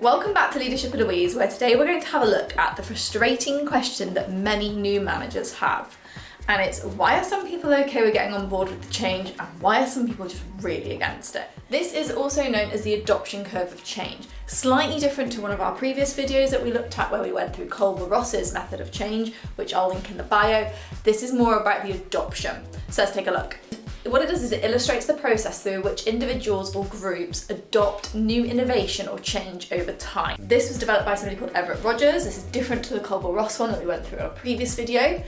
Welcome back to Leadership with Louise, where today we're going to have a look at the frustrating question that many new managers have. And it's, why are some people okay with getting on board with the change and why are some people just really against it? This is also known as the adoption curve of change. Slightly different to one of our previous videos that we looked at where we went through Kolber-Ross's method of change, which I'll link in the bio. This is more about the adoption. So let's take a look. What it does is it illustrates the process through which individuals or groups adopt new innovation or change over time. This was developed by somebody called Everett M. This is different to the Kolber-Ross one that we went through in our previous video.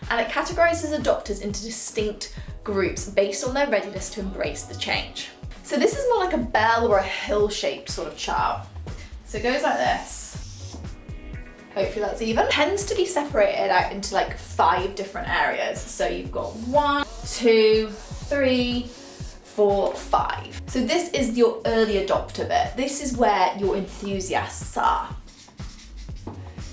And it categorizes adopters into distinct groups based on their readiness to embrace the change. So this is more like a bell or a hill-shaped sort of chart. So it goes like this. Hopefully that's even. It tends to be separated out into like 5 different areas. So you've got 1, 2, 3, 4, 5. So this is your early adopter bit. This is where your enthusiasts are.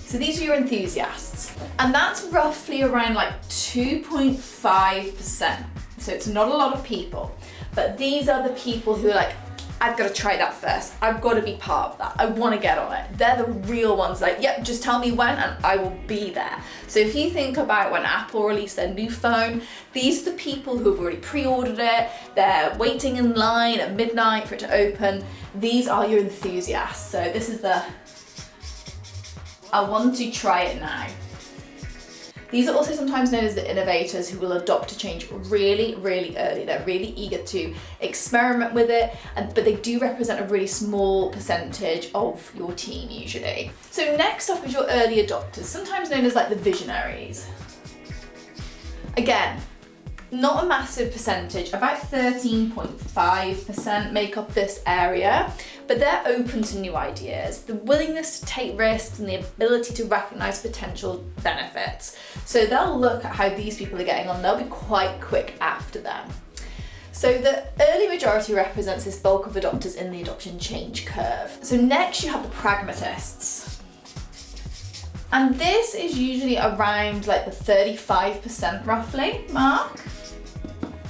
So these are your enthusiasts. And that's roughly around like 2.5%. So it's not a lot of people, but these are the people who are like, I've got to try that first. I've got to be part of that. I want to get on it. They're the real ones, like, yep, just tell me when and I will be there. So if you think about when Apple released their new phone, these are the people who have already pre-ordered it. They're waiting in line at midnight for it to open. These are your enthusiasts. So this is the, I want to try it now. These are also sometimes known as the innovators who will adopt a change really, really early. They're really eager to experiment with it, but they do represent a really small percentage of your team usually. So next up is your early adopters, sometimes known as like the visionaries. Again, not a massive percentage, about 13.5% make up this area, but they're open to new ideas, the willingness to take risks and the ability to recognize potential benefits. So they'll look at how these people are getting on, they'll be quite quick after them. So the early majority represents this bulk of adopters in the adoption change curve. So next you have the pragmatists. And this is usually around like the 35% roughly mark.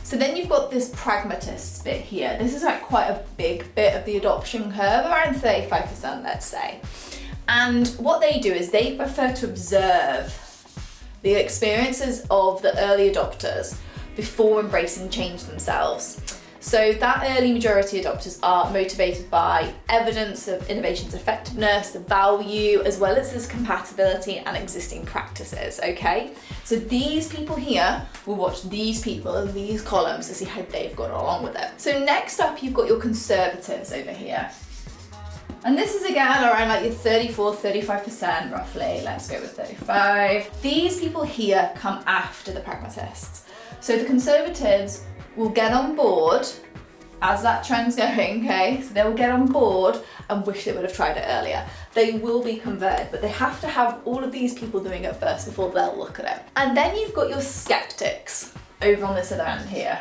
So then you've got this pragmatists bit here. This is like quite a big bit of the adoption curve, around 35%, let's say. And what they do is they prefer to observe the experiences of the early adopters before embracing change themselves. So that early majority adopters are motivated by evidence of innovation's effectiveness, the value, as well as this compatibility and existing practices, okay? So these people here will watch these people in these columns to see how they've got along with it. So next up, you've got your conservatives over here. And this is again around like your 34, 35% roughly. Let's go with 35. These people here come after the pragmatists. So the conservatives will get on board as that trend's going, okay? So they will get on board and wish they would have tried it earlier. They will be converted, but they have to have all of these people doing it first before they'll look at it. And then you've got your skeptics over on this other end here.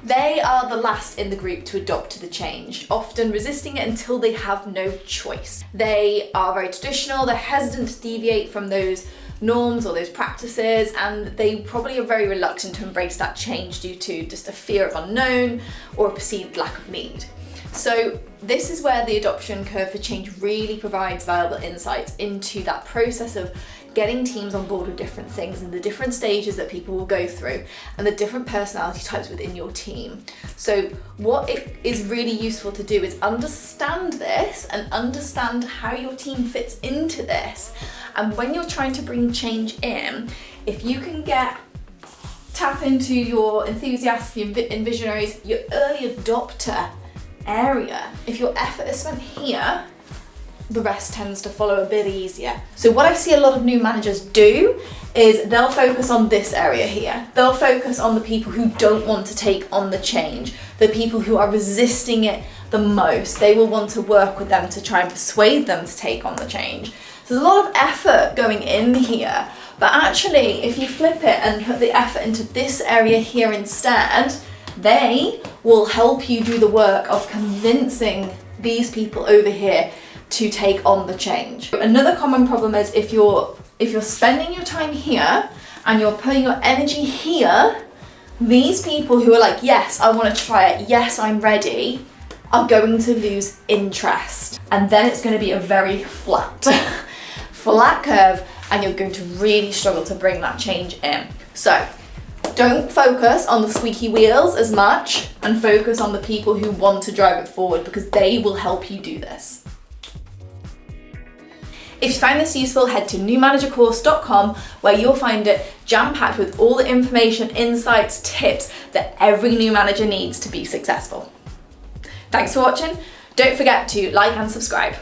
They are the last in the group to adopt to the change, often resisting it until they have no choice. They are very traditional, they're hesitant to deviate from those norms or those practices, and they probably are very reluctant to embrace that change due to just a fear of unknown or a perceived lack of need. So this is where the adoption curve for change really provides valuable insights into that process of getting teams on board with different things and the different stages that people will go through and the different personality types within your team. So what it is really useful to do is understand this and understand how your team fits into this. And when you're trying to bring change in, if you can tap into your enthusiasts, your visionaries, your early adopter area, if your effort is spent here, the rest tends to follow a bit easier. So what I see a lot of new managers do is they'll focus on this area here. They'll focus on the people who don't want to take on the change, the people who are resisting it the most. They will want to work with them to try and persuade them to take on the change. So there's a lot of effort going in here, but actually if you flip it and put the effort into this area here instead, they will help you do the work of convincing these people over here to take on the change. Another common problem is if you're spending your time here and you're putting your energy here, these people who are like, yes, I want to try it, yes, I'm ready, are going to lose interest. And then it's going to be a very flat, flat curve, and you're going to really struggle to bring that change in. So don't focus on the squeaky wheels as much and focus on the people who want to drive it forward, because they will help you do this. If you find this useful, head to newmanagercourse.com, where you'll find it jam-packed with all the information, insights, tips that every new manager needs to be successful. Thanks for watching. Don't forget to like and subscribe.